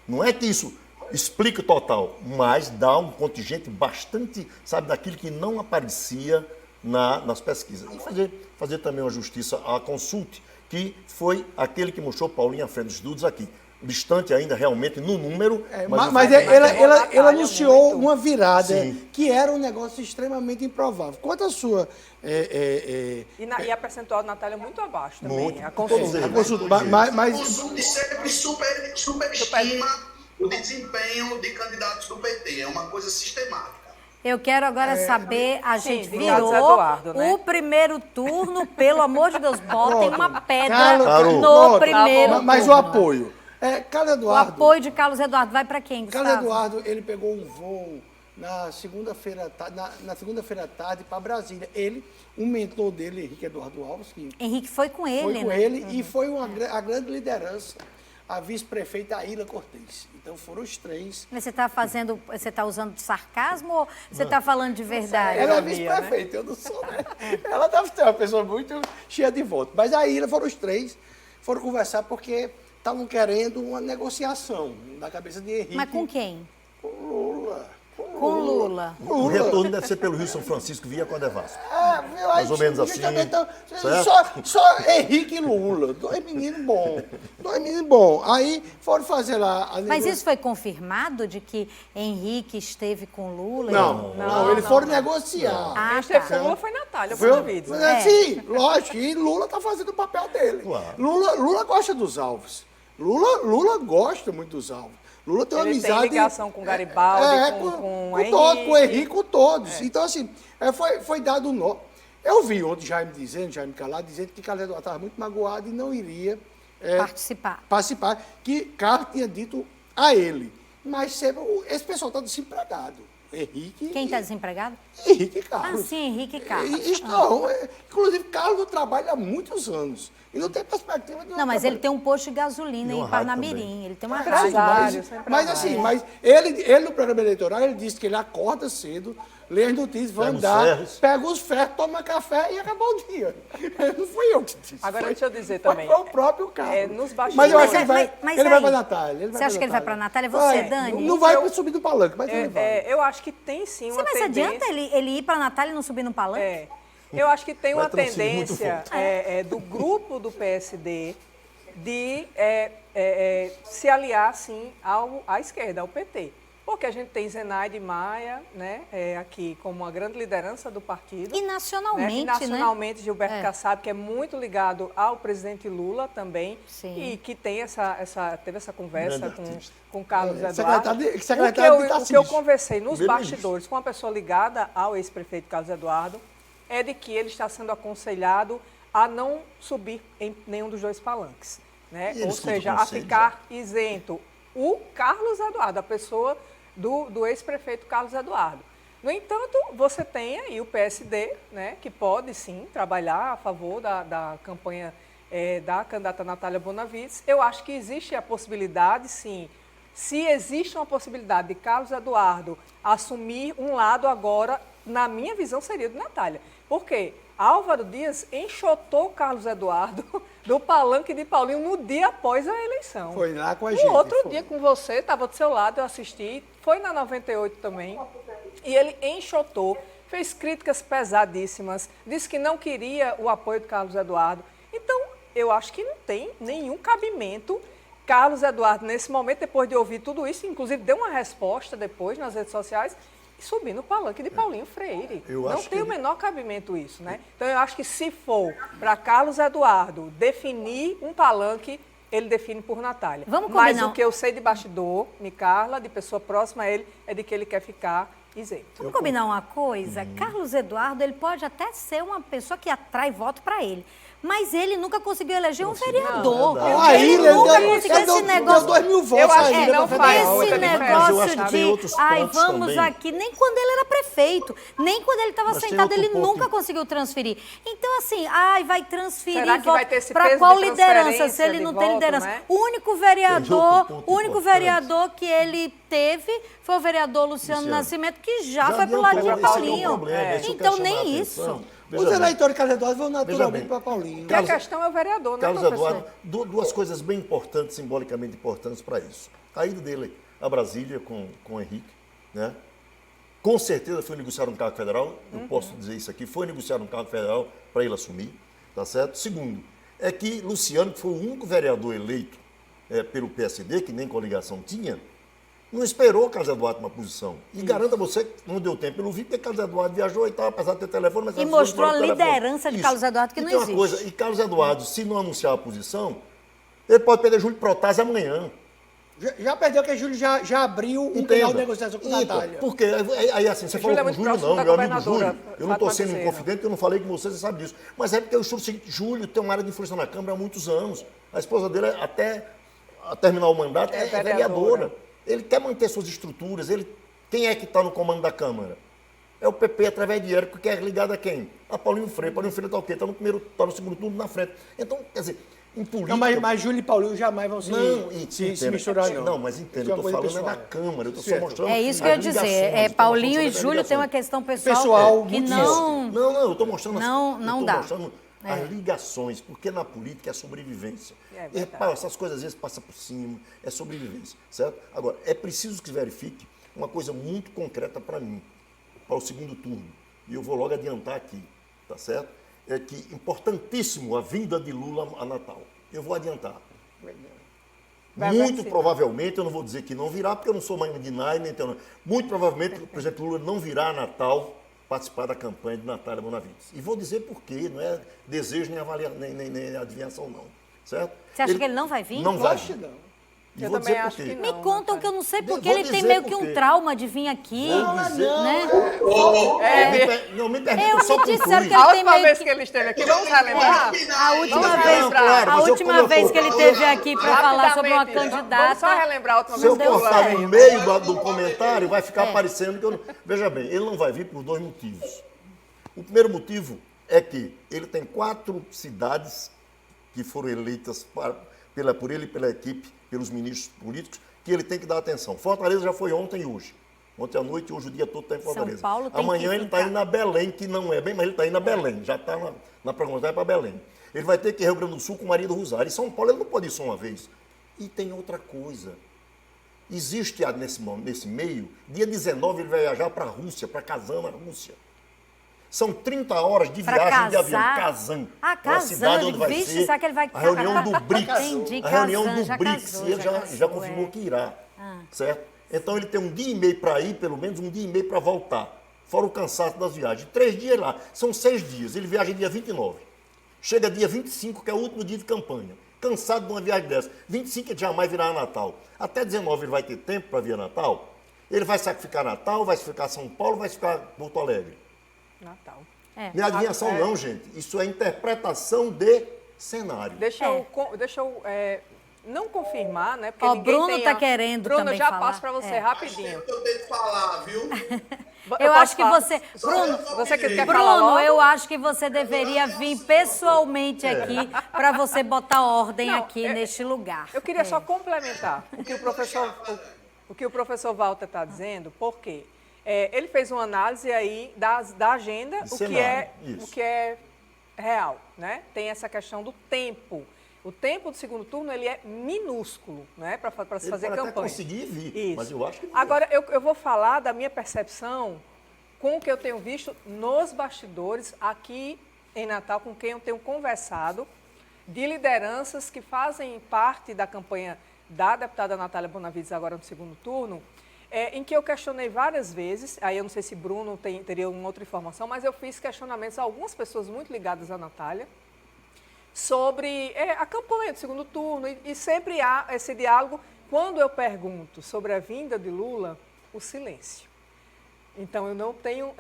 B: Não é que isso explica o total, mas dá um contingente bastante, sabe, daquilo que não aparecia nas pesquisas. E fazer também uma justiça à Consulte, que foi aquele que mostrou Paulinho à frente dos estudos aqui. Distante ainda realmente no número.
D: Mas ela anunciou uma virada que era um negócio extremamente improvável. Quanto à sua...
E: E a percentual de Natália muito abaixo também.
B: Muito.
E: A Consulta.
C: A Consulta sempre superestima o desempenho de candidatos do PT. É uma coisa sistemática.
A: Eu quero agora saber, a gente
E: de
A: virou
E: Carlos Eduardo, né?
A: o primeiro turno, pelo amor de Deus, botem uma pedra
D: Carlos,
A: no primeiro turno.
D: Mas o apoio. Carlos
A: O
D: Eduardo...
A: apoio de Carlos Eduardo vai para quem, Gustavo?
D: Carlos Eduardo, ele pegou um voo na segunda-feira à tarde para Brasília. Ele, um mentor dele, Henrique Eduardo Alves, que
A: Henrique foi com ele,
D: foi com
A: né?
D: ele, e foi a grande liderança, a vice-prefeita Aíla Cortez. Então foram os três.
A: Mas você está usando sarcasmo ou você está falando de verdade?
D: Ela é vice-prefeita, eu não sou, né? Ela deve ser uma pessoa muito cheia de votos. Mas a Aíla foram os três, foram conversar porque estavam querendo uma negociação na cabeça de Henrique.
A: Mas com quem?
D: Com Lula.
A: Com Lula.
B: O retorno deve ser pelo Rio São Francisco via Codevasco.
D: Mais
B: ou menos assim,
D: Só Henrique e Lula. Dois meninos bons. Aí foram fazer lá...
A: Mas isso foi confirmado de que Henrique esteve com Lula?
D: Não, eles foram negociar.
E: Quem esteve com Lula foi Natália,
D: Foi,
E: por vídeo.
D: Sim, lógico. E Lula está fazendo o papel dele.
B: Claro.
D: Lula gosta dos alvos. Lula gosta muito dos alvos. Lula tem uma amizade...
E: Tem ligação com Garibaldi, com Henrique.
D: Todos, com o Henrique, com todos. Então, assim, foi dado um nó. Eu vi ontem Jaime Calado, dizendo que Carlos Eduardo estava muito magoado e não iria participar. Que Carlos tinha dito a ele. Mas sempre, esse pessoal está desempregado. Henrique...
A: Quem está desempregado?
D: Henrique e Carlos.
A: Ah, sim, Henrique e Carlos.
D: Inclusive, Carlos trabalha há muitos anos. E não tem perspectiva de...
A: Não, mas ele tem um posto de gasolina em Parnamirim. Ele tem uma
E: rádio.
D: Mas ele no programa eleitoral, ele disse que ele acorda cedo, lê as notícias, vai andar, pega os ferros, toma café e acabou o dia. Não fui eu que disse.
E: Agora, deixa eu dizer também.
D: Foi o próprio Carlos.
E: Nos bastidores...
D: Mas eu acho que ele vai para a Natália.
A: Você acha que ele vai para a Natália? Você, Dani?
D: Não vai subir no palanque, mas ele vai.
E: Eu acho que tem sim uma tendência...
A: Mas adianta ele ir para a Natália e não subir no palanque?
E: Eu acho que tem uma tendência do grupo do PSD de se aliar, sim, à esquerda, ao PT. porque a gente tem Zenaide Maia, né, aqui como uma grande liderança do partido.
A: E nacionalmente,
E: né? E nacionalmente, Gilberto Kassab, que é muito ligado ao presidente Lula também,
A: Sim.
E: e que tem teve essa conversa
B: Grande artista.
E: com Carlos Eduardo.
D: secretário de
E: O que eu
D: Tarcísio.
E: conversei nos
B: Primeiro
E: bastidores com uma pessoa ligada ao ex-prefeito Carlos Eduardo é de que ele está sendo aconselhado a não subir em nenhum dos dois palanques, né?
B: E ele
E: Ou
B: escuta
E: seja, a
B: conselhos,
E: ficar isento. O Carlos Eduardo, a pessoa do ex-prefeito Carlos Eduardo. No entanto, você tem aí o PSD, né, que pode sim trabalhar a favor da campanha da candidata Natália Bonavides. Eu acho que existe a possibilidade, sim. Se existe uma possibilidade de Carlos Eduardo assumir um lado agora, na minha visão, seria de Natália. Por quê? Álvaro Dias enxotou Carlos Eduardo do palanque de Paulinho no dia após a eleição.
D: Foi lá com a gente.
E: No outro
D: foi.
E: dia com você, estava do seu lado, eu assisti, foi na 98 também, e ele enxotou, fez críticas pesadíssimas, disse que não queria o apoio de Carlos Eduardo. Então, eu acho que não tem nenhum cabimento. Carlos Eduardo, nesse momento, depois de ouvir tudo isso, inclusive deu uma resposta depois nas redes sociais, e subir no palanque de Paulinho Freire.
B: Eu
E: Não
B: acho
E: tem
B: que
E: o menor cabimento isso, né? Então, eu acho que se for para Carlos Eduardo definir um palanque, ele define por Natália.
A: Vamos
E: Mas
A: combinar.
E: o que eu sei de bastidor, Carla, de pessoa próxima a ele, é de que ele quer ficar isento.
A: Vamos combinar uma coisa? Carlos Eduardo, ele pode até ser uma pessoa que atrai voto para ele. Mas ele nunca conseguiu eleger um vereador.
D: Aí,
A: Ele nunca conseguiu esse negócio.
D: Deu 2.000 votos
E: Eu acho
D: aí,
E: que
D: né,
E: não
D: pra
E: faz
D: federal.
A: Esse
E: muita diferença.
B: Mas eu acho
A: negócio
B: que tem
A: de,
B: outros
A: ai,
B: pontos
A: vamos
B: também.
A: aqui, nem quando ele era prefeito, nem quando ele estava
B: Mas tem
A: sentado,
B: outro
A: ele
B: ponto.
A: nunca conseguiu transferir. Então, assim, ai, vai transferir
E: Será que vai ter esse
A: para
E: peso
A: qual
E: de
A: liderança, se
E: transferência
A: ele
E: de
A: não tem
E: voto,
A: liderança?
E: né?
A: O único
B: Tem outro
A: vereador,
B: ponto
A: o único
B: importante.
A: vereador que ele teve foi o vereador Luciano Nascimento, que já foi pro lado de
B: adiantou, esse é o
A: Paulinho.
B: problema, esse eu
A: Então,
B: quero chamar a
A: nem
B: atenção.
A: isso.
B: Veja
D: Os
B: bem.
D: eleitores de Carlos Eduardo vão naturalmente
B: bem.
D: para Paulinho.
E: Porque a questão é o vereador, né,
B: Carlos
E: professor?
B: Eduardo, duas coisas bem importantes, simbolicamente importantes para isso. A ida dele a Brasília com o Henrique, né? Com certeza foi negociar um cargo federal, eu posso dizer isso aqui, foi negociar um cargo federal para ele assumir, tá certo? Segundo, é que Luciano, que foi o único vereador eleito pelo PSD, que nem coligação tinha, não esperou Carlos Eduardo uma posição. E garanto a você que não deu tempo. Eu não vi porque Carlos Eduardo viajou e tal, apesar de ter telefone, mas
A: E
B: as
A: mostrou
B: pessoas
A: a
B: não tiveram
A: liderança de
B: telefone.
A: Carlos Eduardo, que
B: E
A: não
B: tem uma
A: existe.
B: coisa, e Carlos Eduardo, se não anunciar a posição, ele pode perder Júlio Protásio amanhã.
D: Já perdeu que a Júlio já abriu um
B: Entenda.
D: canal de negociação com a
B: Então,
D: Natália.
B: Porque aí assim, você
E: Júlio
B: falou
E: é
B: com o
E: muito
B: Júlio,
E: próximo
B: não,
E: da
B: meu amigo
E: governadora,
B: Júlio. Eu não estou
E: Fátima
B: sendo
E: Bezerra.
B: inconfidente, eu não falei com você sabe disso. Mas é porque eu estou o seguinte, Júlio tem uma área de influência na Câmara há muitos anos. A esposa dele, até terminar o mandato, é vereadora. Ele quer manter suas estruturas. Quem é que está no comando da Câmara? É o PP, através de Érico, que é ligado a quem? A Paulinho Freire. Paulinho Freire está o quê? Está no primeiro, está no segundo turno na frente. Então, quer dizer, em política...
D: Não, mas Júlio e Paulinho jamais vão se
B: entenda.
D: misturar, não.
B: Não, mas entenda,
D: Isso é
B: eu
D: uma
B: estou
D: coisa
B: falando da
D: pessoal.
B: Câmara, eu estou só
D: Certo.
B: mostrando...
A: É isso que eu ia
B: as
A: dizer.
B: ligações,
A: Paulinho
B: eu
A: e
B: estou mostrando
A: Júlio
B: as
A: têm uma
B: ligações.
A: questão pessoal,
D: Pessoal,
A: que
D: muito
A: não...
B: Não, eu estou mostrando,
A: Não dá.
B: mostrando as ligações, porque na política é sobrevivência.
E: É
B: E,
E: verdade.
B: essas coisas às vezes passam por cima, é sobrevivência, certo? Agora, é preciso que se verifique uma coisa muito concreta para mim, para o segundo turno, e eu vou logo adiantar aqui, tá certo? É que importantíssimo a vinda de Lula a Natal. Eu vou adiantar.
E: Vai
B: Muito
E: participar.
B: provavelmente, eu não vou dizer que não virá, porque eu não sou mãe de Nai, nem tenho... Muito provavelmente o presidente Lula não virá a Natal participar da campanha de Natália Bonavides. E vou dizer por quê, não é desejo nem adivinhação, não. Certo?
A: Você acha que ele não vai vir?
B: Não vai
D: Acho que
B: vir.
D: não.
B: E
E: Eu
B: vou
E: também
B: dizer por
E: acho
B: quê.
E: que
A: Me
E: não,
A: contam que eu não sei
B: Vou
A: porque ele tem
B: dizer
A: meio
B: por
A: que um
B: quê.
A: trauma de vir aqui,
B: Vou dizer-
A: né?
B: Não me pergunte,
A: Eu
B: eu só
A: me disseram
B: concluí.
A: que
E: A
A: ele tem
E: última
A: meio
E: vez
A: que...
E: que ele esteve aqui, vamos relembrar?
A: A última
E: Vamos
A: vez,
E: relembrar.
B: claro,
A: a
B: mas
A: última vez que ele esteve aqui para falar sobre uma
E: Rapidamente,
A: candidata...
E: Vamos só relembrar a última
B: Se eu
E: vez que ele
B: cortar
E: veio.
B: no meio do comentário, vai ficar parecendo que eu não... Veja bem, ele não vai vir por dois motivos. O primeiro motivo é que ele tem 4 cidades que foram eleitas por ele e pela equipe, pelos ministros políticos, que ele tem que dar atenção. Fortaleza já foi ontem e hoje. Ontem à noite e hoje o dia todo está em Fortaleza.
A: Paulo tem
B: Amanhã
A: que
B: ele está
A: ficar.
B: indo na Belém, que não é bem, mas ele está indo na Belém. Já está na programação para Belém. Ele vai ter que ir Rio Grande do Sul com Maria do Rosário. E São Paulo ele não pode ir só uma vez. E tem outra coisa. Existe nesse meio, dia 19 ele vai viajar para a Rússia, para Kazan, na Rússia. São 30 horas de
A: Pra
B: viagem de avião.
A: casar?
B: Kazan.
A: Ah,
B: É uma
A: Kazan,
B: cidade
A: eu
B: onde vai
A: digo, vixe,
B: ser
A: será que ele vai
B: a reunião do BRICS.
A: Entendi,
B: A reunião
A: Kazan,
B: do
A: já
B: BRICS.
A: casou,
B: E ele já
A: casou,
B: confirmou que irá. Certo? Então ele tem um dia e meio para ir, pelo menos um dia e meio para voltar. Fora o cansaço das viagens. 3 dias lá, são 6 dias. Ele viaja dia 29. Chega dia 25, que é o último dia de campanha. Cansado de uma viagem dessa. 25 ele jamais virá Natal. Até 19 ele vai ter tempo para vir a Natal. Ele vai sacrificar Natal, vai ficar São Paulo, vai ficar Porto Alegre.
E: Natal.
B: Não é adivinhação não, gente. Isso é interpretação de cenário.
E: Deixa eu não confirmar, né? Porque
A: Ó,
E: ninguém
A: Bruno
E: tem
A: tá querendo
E: Bruno,
A: também
E: já
A: falar.
E: passo para você rapidinho.
C: Eu tenho que falar, viu?
A: Eu
E: posso
A: acho que
E: falar?
A: você...
C: Só
A: Bruno,
C: eu
E: você que quer
C: Bruno,
E: falar logo?
A: Bruno, eu acho que você deveria vir pessoalmente aqui para você botar ordem
E: Não,
A: aqui neste lugar.
E: Eu queria só complementar o que o professor Walter está dizendo, porque ele fez uma análise aí da agenda,
B: Cenário, isso.
E: o que é real, né? Tem essa questão do tempo. O tempo do segundo turno ele é minúsculo, né, para se
B: Ele
E: fazer
B: pode
E: campanha.
B: até conseguir vir,
E: Isso.
B: mas eu acho que não.
E: Agora, eu vou falar da minha percepção com o que eu tenho visto nos bastidores aqui em Natal, com quem eu tenho conversado, de lideranças que fazem parte da campanha da deputada Natália Bonavides agora no segundo turno, em que eu questionei várias vezes, aí eu não sei se Bruno teria uma outra informação, mas eu fiz questionamentos a algumas pessoas muito ligadas à Natália, sobre a campanha do segundo turno, e sempre há esse diálogo. Quando eu pergunto sobre a vinda de Lula, o silêncio. Então, eu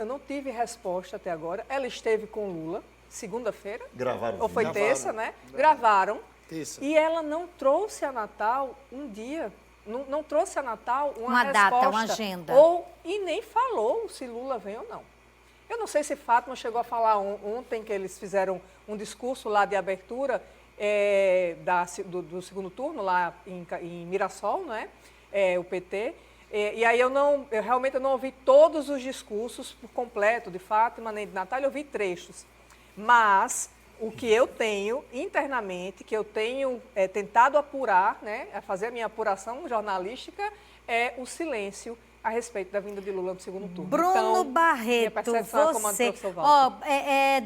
E: não tive resposta até agora. Ela esteve com Lula, segunda-feira.
B: Gravaram.
E: Ou foi
D: Gravaram.
E: terça, né? Gravaram.
D: Terça.
E: E ela não trouxe a Natal um dia, não trouxe a Natal
A: Uma
E: resposta.
A: data, uma agenda.
E: E nem falou se Lula vem ou não. Eu não sei se Fátima chegou a falar ontem que eles fizeram um discurso lá de abertura do segundo turno, lá em Mirassol, né? O PT. E aí eu realmente não ouvi todos os discursos por completo de Fátima nem de Natália, eu ouvi trechos. Mas o que eu tenho internamente, que eu tenho tentado apurar, né, a fazer a minha apuração jornalística, é o silêncio a respeito da vinda de Lula no segundo turno.
A: Bruno
E: Então, minha
A: Barreto,
E: percepção é como a do
A: você...
E: professor Walter.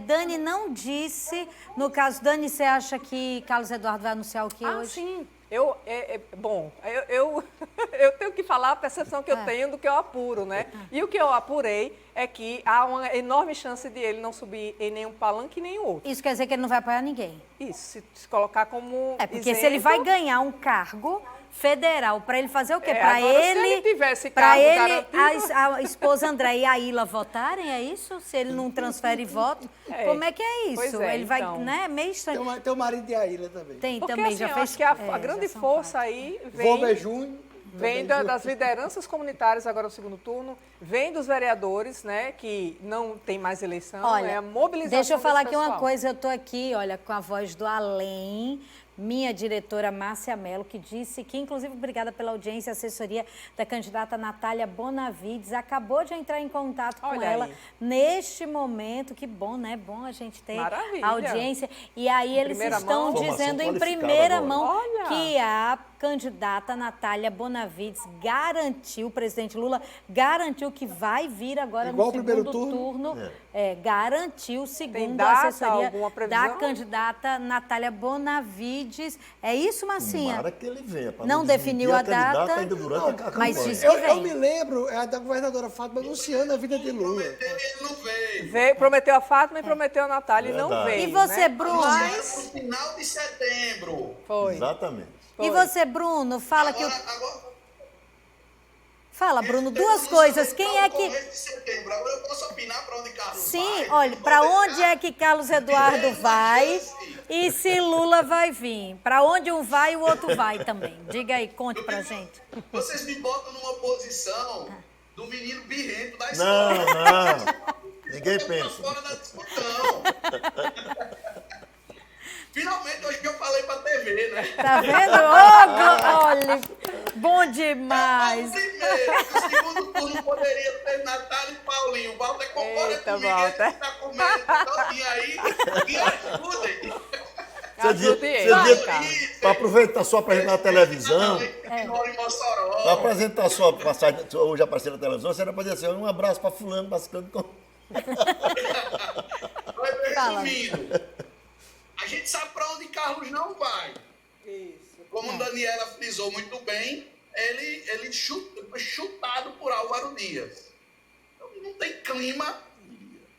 A: Dani não disse... No caso, Dani, você acha que Carlos Eduardo vai anunciar o que hoje?
E: Sim. Eu tenho que falar a percepção que eu tenho do que eu apuro, né? E o que eu apurei é que há uma enorme chance de ele não subir em nenhum palanque nem o outro.
A: Isso quer dizer que ele não vai apoiar ninguém?
E: Isso, se colocar como
A: Porque se ele vai ganhar um cargo federal, para ele fazer o quê? Para
E: agora, se ele tivesse cargo garantido...
A: a esposa André e a Ilha votarem, é isso? Se ele não transfere voto, como é que é isso?
E: Pois é,
A: ele vai,
E: então.
A: né? Meio estranho.
D: Tem o marido de Aila também.
A: Tem
E: Porque
A: também,
E: assim,
A: já
E: eu
A: fez.
E: acho que a
A: já
E: grande
A: são
E: força
A: quatro.
E: aí
D: Vomber Júnior.
E: vem das lideranças comunitárias agora no segundo turno, vem dos vereadores, né, que não tem mais eleição,
A: Olha,
E: a mobilização
A: deixa eu falar
E: desse
A: aqui uma
E: pessoal.
A: coisa, eu estou aqui, olha, com a voz do além, minha diretora Márcia Mello, que disse que, inclusive, obrigada pela audiência e assessoria da candidata Natália Bonavides, acabou de entrar em contato com
E: Olha
A: ela
E: aí.
A: neste momento, que bom, né? Bom a gente ter
E: Maravilha.
A: audiência. E aí eles
E: primeira
A: estão
E: mão.
A: dizendo em
B: Informação
A: primeira
B: qualificada
A: mão
E: agora.
A: que a candidata Natália Bonavides garantiu, o presidente Lula garantiu que vai vir agora
D: Igual
A: no
D: o primeiro
A: segundo
D: turno?
A: turno. Garantiu, segundo
E: data,
A: a assessoria
E: alguma
A: da
E: previsão?
A: candidata Natália Bonavides. É isso, Marcinha?
B: Tomara que ele venha. pra
A: Não
B: desmentir
A: definiu a
B: candidata
A: data,
B: ainda durante a campanha.
A: mas diz que
D: Eu
A: vem.
D: me lembro da governadora Fátima anunciando a vida de Lula.
C: Ele não veio.
E: Prometeu a Fátima e prometeu a Natália e não
B: Verdade.
E: veio.
A: E você,
E: né?
A: Bruno?
C: Mas no final de setembro.
E: Foi.
B: Exatamente.
A: E você, Bruno? Fala que
C: Agora,
A: Fala, Bruno,
C: eu
A: duas
C: não
A: coisas.
C: sei
A: Quem
C: pra
A: é
C: o
A: que...
C: começo de setembro. Agora eu posso opinar para onde Carlos
A: Sim,
C: vai.
A: olha, para onde é que Carlos Eduardo
C: Tem
A: vai
C: chance.
A: e se Lula vai vir? Para onde um vai, o outro vai também. Diga aí, conte pra gente.
C: Vocês me botam numa posição do menino birrento da
B: Não,
C: escola.
B: não. Ninguém
C: Eu tô
B: pensa.
C: fora da discussão. Finalmente, hoje que eu falei pra TV, né?
A: Tá vendo? Olha, bom
C: O
A: demais.
C: primeiro, o segundo turno poderia ter Natália e Paulinho. O Walter concorda
E: Eita,
C: comigo,
E: Walter.
C: ele tá comendo todinho aí. E ajudem.
E: Ajudem
B: Para aproveitar sua apresentar na televisão,
C: Que mora em Mossoró.
B: para apresentar sua passagem, hoje apareceu na televisão, você era para dizer assim, um abraço para fulano, basicamente.
C: Mas, resumindo, a gente sabe para onde Carlos não vai.
E: Isso.
C: Como a Daniela frisou muito bem, ele foi chutado por Álvaro Dias. Então, não tem clima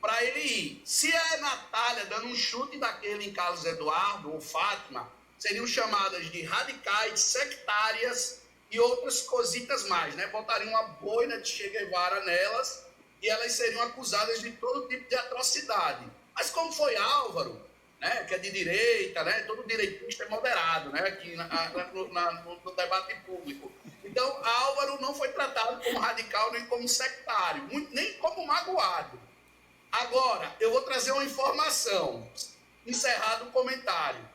C: para ele ir. Se é Natália dando um chute daquele em Carlos Eduardo ou Fátima, seriam chamadas de radicais, sectárias e outras cositas mais, né? Botariam uma boina de Che Guevara nelas e elas seriam acusadas de todo tipo de atrocidade. Mas como foi Álvaro, né, que é de direita, né, todo direitista é moderado, né, aqui no debate público. Então, Álvaro não foi tratado como radical nem como sectário, nem como magoado. Agora, eu vou trazer uma informação, encerrado o comentário.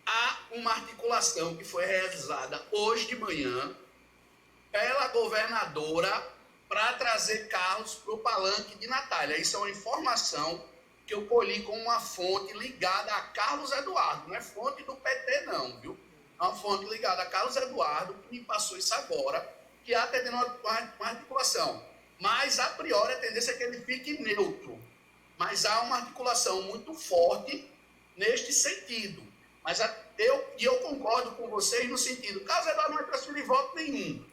C: Há uma articulação que foi realizada hoje de manhã pela governadora para trazer carros para o palanque de Natália. Isso é uma informação que eu colhi com uma fonte ligada a Carlos Eduardo. Não é fonte do PT, não, viu? É uma fonte ligada a Carlos Eduardo, que me passou isso agora, que há até uma articulação. Mas, a priori, a tendência é que ele fique neutro. Mas há uma articulação muito forte neste sentido. Mas eu concordo com vocês no sentido, Carlos Eduardo não vai transferir voto nenhum.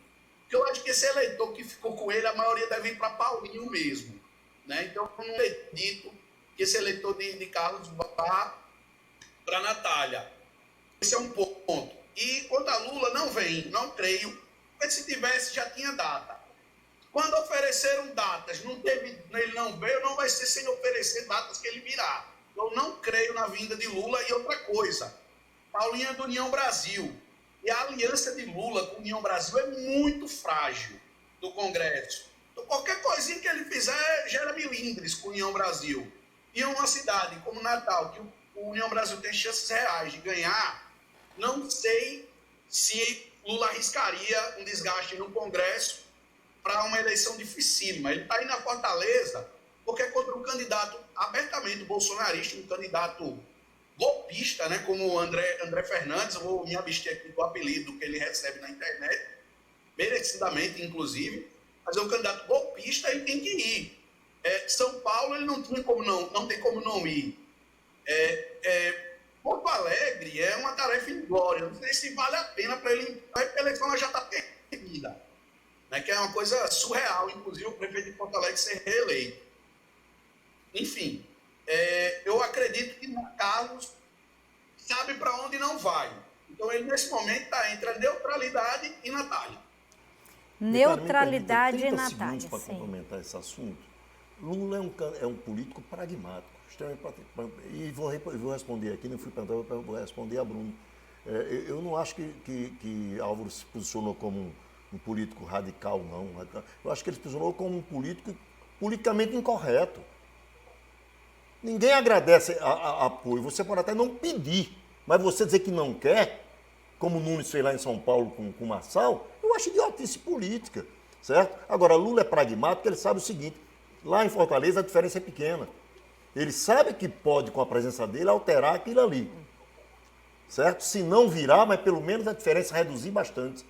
C: Porque eu acho que esse eleitor que ficou com ele, a maioria deve ir para Paulinho mesmo. Né? Então, eu não acredito que esse eleitor de Carlos vá para Natália. Esse é um ponto. E quanto a Lula, não vem, não creio, porque se tivesse, já tinha data. Quando ofereceram datas, ele não veio, não vai ser sem oferecer datas que ele virá. Eu não creio na vinda de Lula. E outra coisa, Paulinho é do União Brasil. E a aliança de Lula com a União Brasil é muito frágil do Congresso. Então, qualquer coisinha que ele fizer gera milindres com a União Brasil. E uma cidade como Natal, que o União Brasil tem chances reais de ganhar, não sei se Lula arriscaria um desgaste no Congresso para uma eleição dificílima. Ele está indo na Fortaleza porque é contra um candidato abertamente bolsonarista, um candidato golpista, né, como o André Fernandes. Eu vou me abster aqui do apelido que ele recebe na internet, merecidamente, inclusive, mas é um candidato golpista, ele tem que ir. São Paulo, ele não tem como não ir. Porto Alegre é uma tarefa inglória. Não sei se vale a pena para ele. A eleição já está perdida. Né, que é uma coisa surreal, inclusive, o prefeito de Porto Alegre ser reeleito. Enfim, eu acredito que Carlos sabe para onde não vai. Então, ele, nesse momento, está entre a neutralidade e Natália.
A: Neutralidade e
B: 30
A: Natália,
B: segundos para complementar esse assunto. Lula é um político pragmático, e vou responder aqui, não fui perguntar, vou responder a Bruno. Eu não acho que Álvaro se posicionou como um político radical, não. Eu acho que ele se posicionou como um político politicamente incorreto. Ninguém agradece apoio, você pode até não pedir, mas você dizer que não quer, como o Nunes fez lá em São Paulo com o Marçal, eu acho idiotice política, certo? Agora, Lula é pragmático, ele sabe o seguinte, lá em Fortaleza a diferença é pequena. Ele sabe que pode, com a presença dele, alterar aquilo ali. Certo? Se não virar, mas pelo menos a diferença reduzir bastante.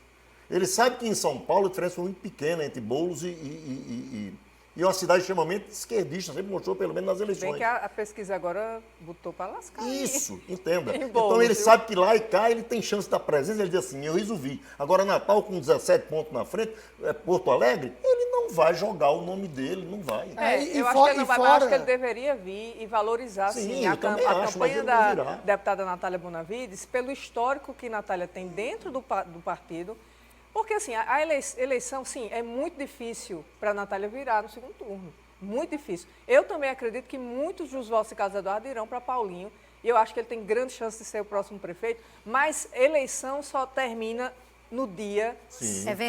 B: Ele sabe que em São Paulo a diferença foi muito pequena entre Boulos e uma cidade extremamente esquerdista, sempre mostrou pelo menos nas eleições.
E: Bem que a pesquisa agora botou para lascar.
B: Isso, entenda.
E: Boulos,
B: então ele sabe que lá e cá ele tem chance da presença, ele diz assim, eu resolvi. Agora Natal com 17 pontos na frente, Porto Alegre, ele não vai jogar o nome dele, não vai.
E: Eu acho que ele não vai, mas acho que ele deveria vir e valorizar
B: Sim,
E: a campanha da
B: virá.
E: deputada Natália Bonavides, pelo histórico que Natália tem dentro do partido. Porque, assim, a eleição, sim, é muito difícil para a Natália virar no segundo turno. Muito difícil. Eu também acredito que muitos dos votos de Carlos Eduardo irão para Paulinho. E eu acho que ele tem grande chance de ser o próximo prefeito. Mas eleição só termina no dia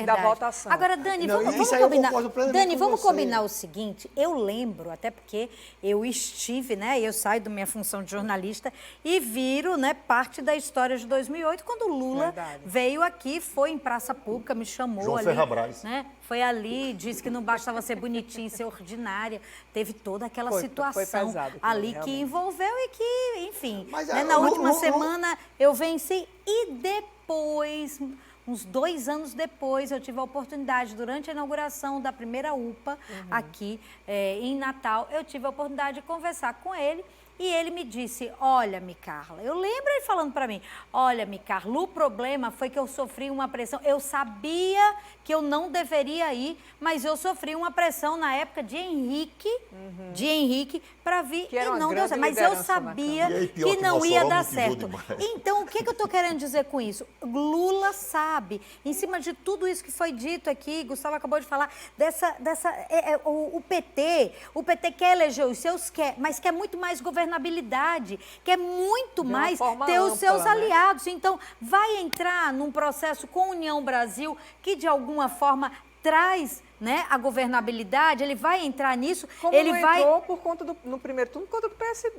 E: da votação.
A: Agora, Dani, vamos combinar o seguinte. Eu lembro, até porque eu estive, né? Eu saio da minha função de jornalista e viro, né, parte da história de 2008, quando o Lula veio aqui, foi em praça pública, me chamou
B: João
A: ali.
B: Ferrabras.
A: Né? Foi ali, disse que não bastava ser bonitinha e ser ordinária. Teve toda aquela situação
E: pesado,
A: ali
E: realmente.
A: que envolveu e que, enfim,
D: Mas,
A: né, na última semana eu venci e depois... Uns 2 anos depois, eu tive a oportunidade, durante a inauguração da primeira UPA aqui em Natal, eu tive a oportunidade de conversar com ele E ele me disse, olha, Micarla, eu lembro ele falando para mim, olha, Micarla, o problema foi que eu sofri uma pressão, eu sabia que eu não deveria ir, mas eu sofri uma pressão na época de Henrique, para vir
E: Que era
A: e
E: uma
A: não deu
E: grande
A: certo. Mas eu
E: liderança na
A: sabia
B: E aí, pior
A: que
B: que
A: não ia
B: Mossoró
A: dar
B: motivou
A: certo.
B: demais.
A: Então, o que eu estou querendo dizer com isso? Lula sabe, em cima de tudo isso que foi dito aqui, Gustavo acabou de falar, o PT quer eleger os seus, mas quer muito mais governabilidade, quer muito
E: De uma
A: mais
E: forma
A: ter os seus
E: ampla, né?
A: aliados. Então, vai entrar num processo com a União Brasil que, de alguma forma, traz, né, a governabilidade, ele vai entrar nisso,
E: Como
A: ele
E: não
A: vai
E: entrou por conta no primeiro turno, por conta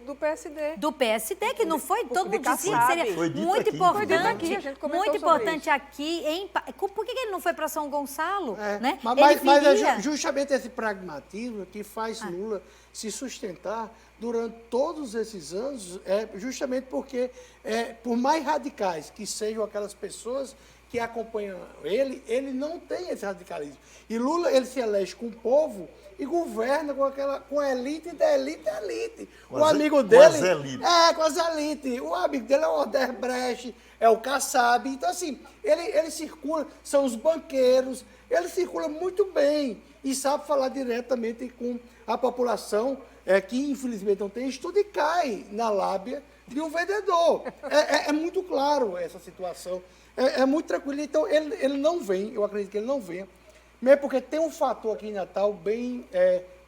E: do PSD.
A: do PSD, que não foi, todo
E: de
A: mundo dizia que
E: Kassab.
A: seria
B: Foi dito
A: muito
B: aqui,
A: importante,
E: foi dito aqui, a gente comentou
A: muito
E: sobre
A: importante
E: isso.
A: aqui. Por que ele não foi para São Gonçalo? Né?
D: Mas
A: Ele
D: é
A: viria.
D: justamente esse pragmatismo que faz Lula se sustentar durante todos esses anos, justamente porque, por mais radicais que sejam aquelas pessoas que acompanham ele não tem esse radicalismo. E Lula, ele se elege com o povo e governa com a elite da elite da elite. O amigo dele...
B: Com as elites.
D: Com as elites. O amigo dele é o Odebrecht, é o Kassab. Então, assim, ele circula, são os banqueiros, ele circula muito bem e sabe falar diretamente com a população que, infelizmente, não tem estudo e cai na lábia de um vendedor. É muito claro essa situação. É muito tranquilo. Então, ele não vem, eu acredito que ele não venha, mesmo porque tem um fator aqui em Natal bem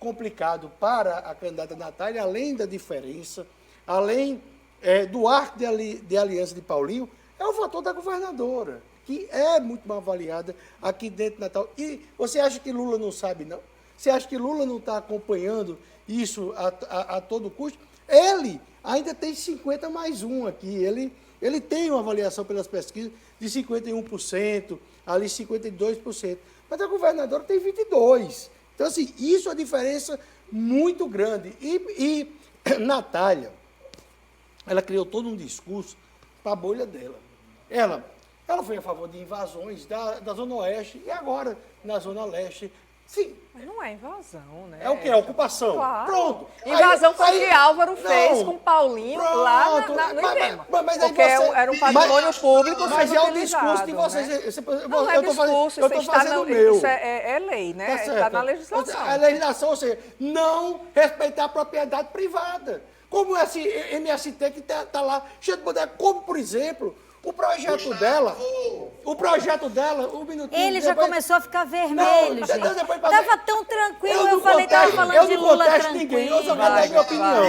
D: complicado para a candidata Natália, além da diferença, além do arco de aliança de Paulinho, é o fator da governadora, que é muito mal avaliada aqui dentro de Natal. E você acha que Lula não sabe, não? Você acha que Lula não está acompanhando isso a todo custo? Ele ainda tem 50 mais 1 aqui. Ele tem uma avaliação pelas pesquisas de 51%, ali 52%. Mas a governadora tem 22%. Então, assim, isso é uma diferença muito grande. E Natália, ela criou todo um discurso para a bolha dela. Ela foi a favor de invasões da Zona Oeste e agora na Zona Leste. Sim.
E: Mas não é invasão, né?
D: É o quê? É ocupação.
E: Claro.
D: Pronto.
E: Invasão foi o que Álvaro
D: não.
E: fez com Paulinho lá no Irema. Porque era um patrimônio público
D: mas
E: sendo
D: é o
E: utilizado,
D: discurso de vocês.
E: Né? Não é discurso,
D: eu estou fazendo o meu.
E: Isso é lei, né?
D: Tá
E: Está na legislação.
D: A legislação, ou seja, não respeitar a propriedade privada. Como esse MST que está lá cheio de poder. Como, por exemplo, o projeto dela, um minutinho.
A: Ele já
D: depois-
A: começou a ficar vermelho,
D: Não,
A: gente.
D: depois passa-
A: Tava tão tranquilo, eu
D: não
A: falei, tava
D: contesto-
A: falando de
D: eu não
A: Lula
D: contesto
A: tranquilo.
D: ninguém, eu só vou dar minha opinião.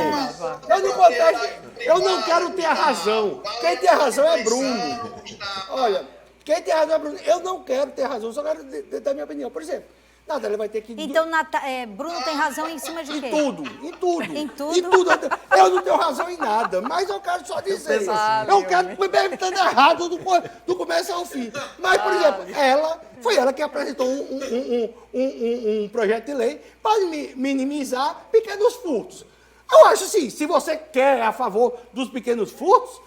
D: Eu não contesto, eu não quero ter a razão. Quem tem a razão é Bruno. Olha, quem tem a razão é Bruno. Eu não quero ter razão, só quero dar minha opinião. Por exemplo, Natália vai ter que...
A: Então, Bruno tem razão em cima de quê?
D: Em tudo.
A: Em tudo?
D: Em tudo. Eu não tenho razão em nada, mas eu quero só dizer. Eu quero me estando errado do começo ao fim. Mas, por exemplo, foi ela que apresentou um projeto de lei para minimizar pequenos furtos. Eu acho assim, se você quer a favor dos pequenos furtos,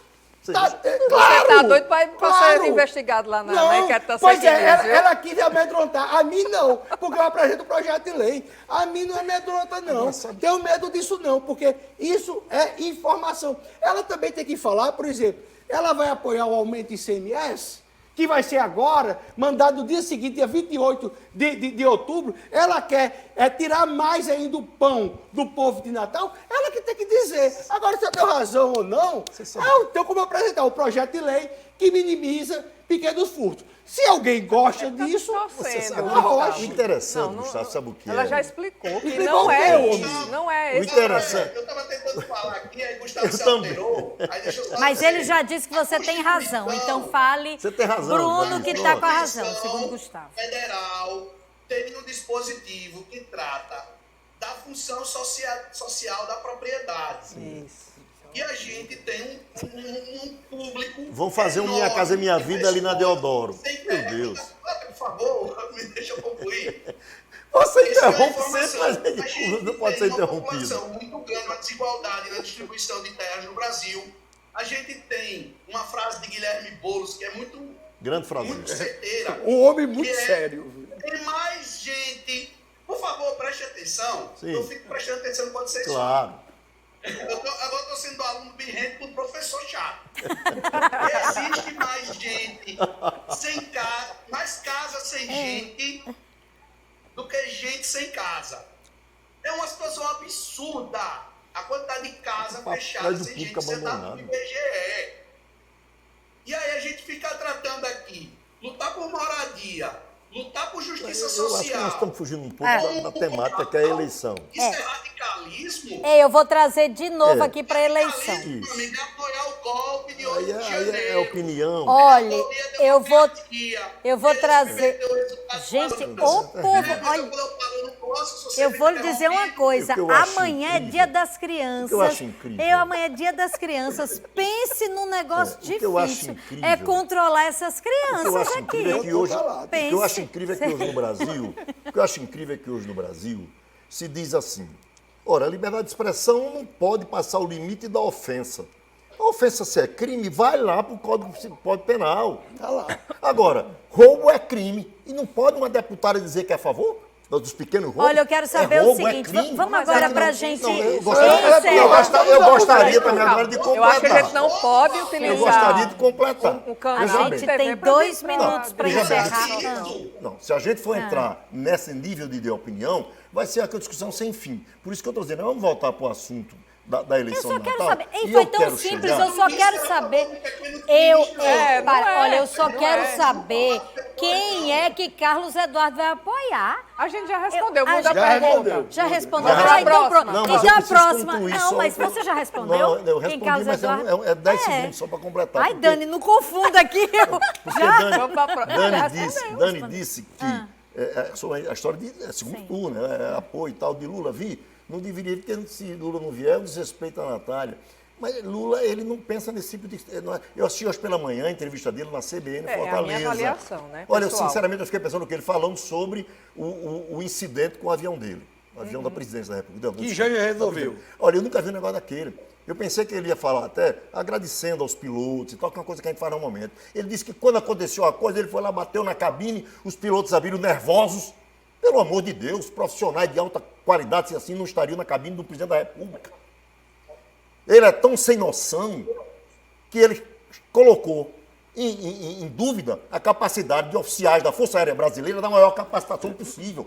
D: claro!
E: Você tá doido para ser investigado lá na enquete da
D: Pois
E: Fake News, viu?
D: ela quis amedrontar. A mim não, porque eu apresento o projeto de lei. A mim não amedronta, não. Tenho medo disso, não, porque isso é informação. Ela também tem que falar, por exemplo, ela vai apoiar o aumento de ICMS, que vai ser agora, mandado no dia seguinte, dia 28 de outubro. Ela quer tirar mais ainda o pão do povo de Natal. Ela que tem que dizer. Agora, se eu tenho razão ou não, eu tenho como apresentar o projeto de lei que minimiza pequenos furtos. Se alguém gosta disso,
E: Você sabe,
B: O interessante, Gustavo, sabe o que
E: Ela
B: é?
E: já explicou que
D: Explicou
E: não
D: o
E: é
D: quê,
E: isso. Não é
B: O
E: esse.
B: interessante...
C: Eu estava tentando falar aqui, aí Gustavo
B: Eu
C: se
B: também.
C: alterou. Aí deixa eu só
A: Mas
C: dizer.
A: ele já disse que você tem razão, então fale
B: Você tem razão,
A: Bruno
B: Dani,
A: que
B: pronto.
A: está com a razão, segundo Gustavo.
C: Federal tem um dispositivo que trata da função social da propriedade.
E: Isso.
C: E a gente tem um público.
B: Vão fazer um Minha
C: enorme
B: Casa Minha
C: que
B: Vida ali na
C: responde.
B: Deodoro.
C: Sem
B: Meu
C: pergunta.
B: Deus.
C: Por favor, me deixa eu concluir.
B: Você
C: Isso é uma
B: interrompe
C: informação.
B: sempre, mas
C: A gente
B: não pode ser
C: tem uma
B: interrompido.
C: população muito grande, uma desigualdade na distribuição de terras no Brasil. A gente tem uma frase de Guilherme Boulos que é muito
B: Grande frase.
C: certeira.
D: um homem muito
C: que é,
D: sério.
C: Tem mais gente. Por favor, preste atenção.
B: Sim.
C: Eu fico prestando atenção, pode ser
B: Claro.
C: Agora estou sendo aluno birrento com professor chato. Existe mais gente sem casa, mais casa sem gente do que gente sem casa. É uma situação absurda a quantidade de casa fechada sem gente sentada no IBGE. E aí a gente fica tratando aqui, lutar por moradia, lutar por justiça social.
B: Eu acho que nós estamos fugindo um pouco da temática, que é a eleição.
C: Isso é radicalismo?
A: Eu vou trazer de novo aqui para a eleição.
C: Radicalismo, meu amigo, é apoiar o golpe de 8 de
B: Aí
C: janeiro.
B: é opinião.
A: Olha, eu vou
C: Eles
A: trazer...
C: perderam o resultado
A: Gente,
C: do
A: o povo...
C: Mas
A: Olha,
C: quando eu falo, eu não posso, se
A: eu
C: você
A: vou
C: me
A: lhe dizer uma
C: interromper.
A: coisa.
B: O que eu acho
A: Amanhã é
B: incrível-
A: dia das crianças.
B: eu acho incrível-
A: Amanhã é dia das crianças. Pense num negócio
B: O que eu acho
A: difícil.
B: incrível-
A: É controlar essas
B: O que eu
A: crianças
B: acho
A: aqui.
B: incrível é que hoje, o que eu acho
A: Pense.
B: incrível é que hoje no Brasil, o que eu acho incrível é que hoje no Brasil se diz assim: ora, a liberdade de expressão não pode passar o limite da ofensa. A ofensa, se é crime, vai lá para o Código Penal.
D: Tá lá.
B: Agora, roubo é crime. E não pode uma deputada dizer que é a favor dos pequenos roubos?
A: Olha, eu quero saber o
B: roubo,
A: seguinte,
B: crime.
A: vamos
B: Mas
A: agora
B: é que
A: pra
B: não-
A: gente
B: não, eu
A: encerrar.
B: gostaria também agora de completar.
E: Eu acho que a gente não pode utilizar
B: Eu gostaria de completar.
E: um canal
A: A
B: Veja
E: de
A: gente
B: bem.
E: TV
A: tem
E: pra
A: 2
E: vir
A: minutos para
B: veja bem.
A: encerrar.
B: Não, se a gente for entrar nesse nível de opinião, vai ser aquela discussão sem fim. Por isso que eu estou dizendo, vamos voltar para o assunto da
A: Eu
B: eleição
A: só
B: de
A: quero
B: Natal.
A: saber.
B: E
A: E foi
B: eu
A: tão
B: quero
A: simples,
B: chegar-
A: eu só quero saber. Olha, eu só quero saber quem é que Carlos Eduardo vai apoiar.
E: A gente já respondeu,
A: Ah,
E: muda a
D: já
E: pergunta.
D: respondeu.
A: Já respondeu?
B: Já
A: Ah,
E: respondeu.
A: então pronto.
E: Não,
B: mas
A: Então
B: eu
A: a
B: preciso
A: próxima.
B: concluir
A: Não,
B: só
A: mas
B: pra-
A: você já respondeu?
B: Não, eu
A: Quem
B: respondi,
A: Carlos
B: mas
A: Eduardo?
B: é 10 segundos só para completar.
A: Ai,
B: porque-
A: Dani, não confunda aqui.
B: Porque
A: Já?
E: Vamos pra próxima. Já
B: Dani disse que sobre a história de segundo
A: Sim.
B: turno, apoio e tal de Lula vir, não deveria, porque se Lula não vier, eu desrespeito a Natália. Mas Lula, ele não pensa nesse tipo de... Eu assisti hoje pela manhã a entrevista dele na CBN,
E: É,
B: Fortaleza.
E: a minha avaliação, né,
B: Olha,
E: pessoal.
B: sinceramente, eu fiquei pensando que ele falando sobre o incidente com o avião dele. O avião da presidência da República.
D: Que já resolveu.
B: Olha, eu nunca vi um negócio daquele. Eu pensei que ele ia falar até agradecendo aos pilotos e tal, que é uma coisa que a gente faz no momento. Ele disse que quando aconteceu a coisa, ele foi lá, bateu na cabine, os pilotos abriram nervosos. Pelo amor de Deus, profissionais de alta qualidade, se assim, não estariam na cabine do presidente da República. Ele é tão sem noção que ele colocou em dúvida a capacidade de oficiais da Força Aérea Brasileira da maior capacitação possível.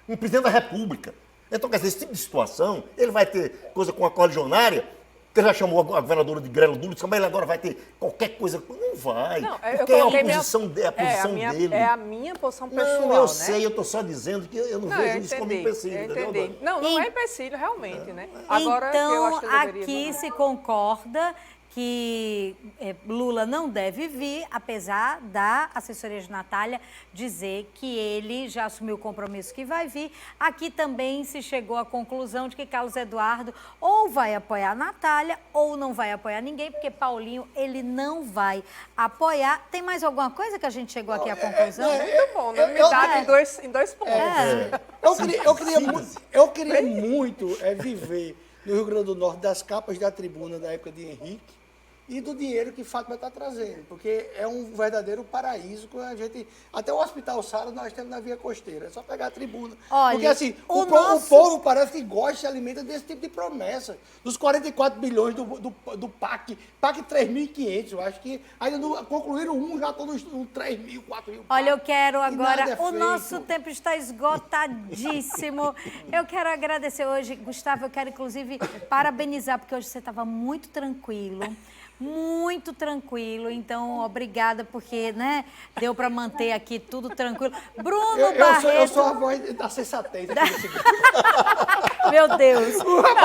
B: Um presidente da República. Então, quer dizer, esse tipo de situação, ele vai ter coisa com a coligionária, que ele já chamou a governadora de Grelo Duro, disse, mas ele agora vai ter qualquer coisa. Não vai.
E: Não,
B: porque é a posição, é a posição dele.
E: É a minha posição pessoal,
B: Não, eu
E: né?
B: sei, eu estou só dizendo que eu não
E: Não,
B: vejo
E: eu
B: isso como
E: entendi,
B: empecilho.
E: eu
B: entendeu,
E: entendi.
B: Dani?
E: Não é empecilho, realmente, né? Agora, eu
A: Então,
E: acho que eu deveria
A: aqui
E: mudar.
A: se concorda que Lula não deve vir, apesar da assessoria de Natália dizer que ele já assumiu o compromisso que vai vir. Aqui também se chegou à conclusão de que Carlos Eduardo ou vai apoiar a Natália ou não vai apoiar ninguém, porque Paulinho ele não vai apoiar. Tem mais alguma coisa que a gente chegou aqui à conclusão?
E: Muito bom, né? Me dá em dois pontos.
D: Eu queria muito viver no Rio Grande do Norte das capas da tribuna da época de Henrique e do dinheiro que Fátima está trazendo, porque é um verdadeiro paraíso. A gente, até o Hospital Sara nós temos na Via Costeira, é só pegar a tribuna.
A: Olha,
D: porque assim,
A: o
D: o
A: nosso-
D: povo parece que gosta e se alimenta desse tipo de promessa. Dos 44 bilhões do PAC 3.500, eu acho que ainda não concluíram já estão nos 3.000, 4.000.
A: Olha, eu quero agora.
D: nada é
A: O
D: feito.
A: nosso tempo está esgotadíssimo. Eu quero agradecer hoje, Gustavo. Eu quero, inclusive, parabenizar, porque hoje você estava muito tranquilo. Muito tranquilo. Então, obrigada, porque, né, deu para manter aqui tudo tranquilo. Bruno
D: Eu
A: Barreto.
D: sou a voz da sensatez.
A: Meu Deus.
E: Eu
A: Pelo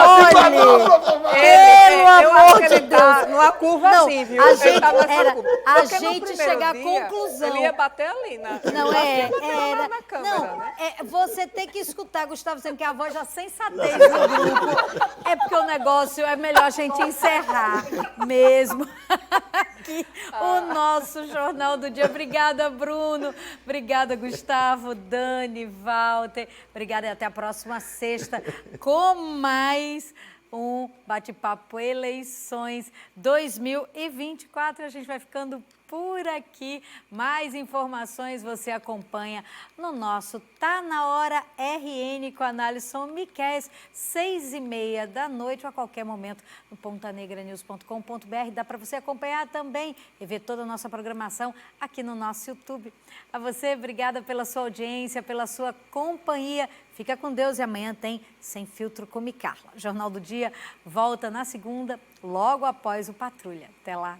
E: acho
A: amor
E: que
A: de
E: ele tá
A: Deus.
E: numa curva
A: Não,
E: assim, viu?
A: a
E: Ele
A: gente
E: tá nessa
A: era-
E: curva.
A: a
E: Porque no
A: gente
E: primeiro
A: chega à
E: dia,
A: conclusão.
E: Ele ia bater ali, né?
A: Não é, era.
E: na câmera,
A: Não,
E: né?
A: você tem que escutar, Gustavo, dizendo que é a voz da sensatez do grupo. É porque o negócio é melhor a gente encerrar mesmo aqui o nosso Jornal do Dia. Obrigada, Bruno. Obrigada, Gustavo, Dani, Walter. Obrigada e até a próxima sexta com mais um bate-papo Eleições 2024. A gente vai ficando por aqui. Mais informações você acompanha no nosso Tá Na Hora RN com a Alisson Miquéis, 6h30 da noite ou a qualquer momento no pontanegranews.com.br. Dá para você acompanhar também e ver toda a nossa programação aqui no nosso YouTube. A você, obrigada pela sua audiência, pela sua companhia. Fica com Deus e amanhã tem Sem Filtro com Micarla. Jornal do Dia volta na segunda, logo após o Patrulha. Até lá.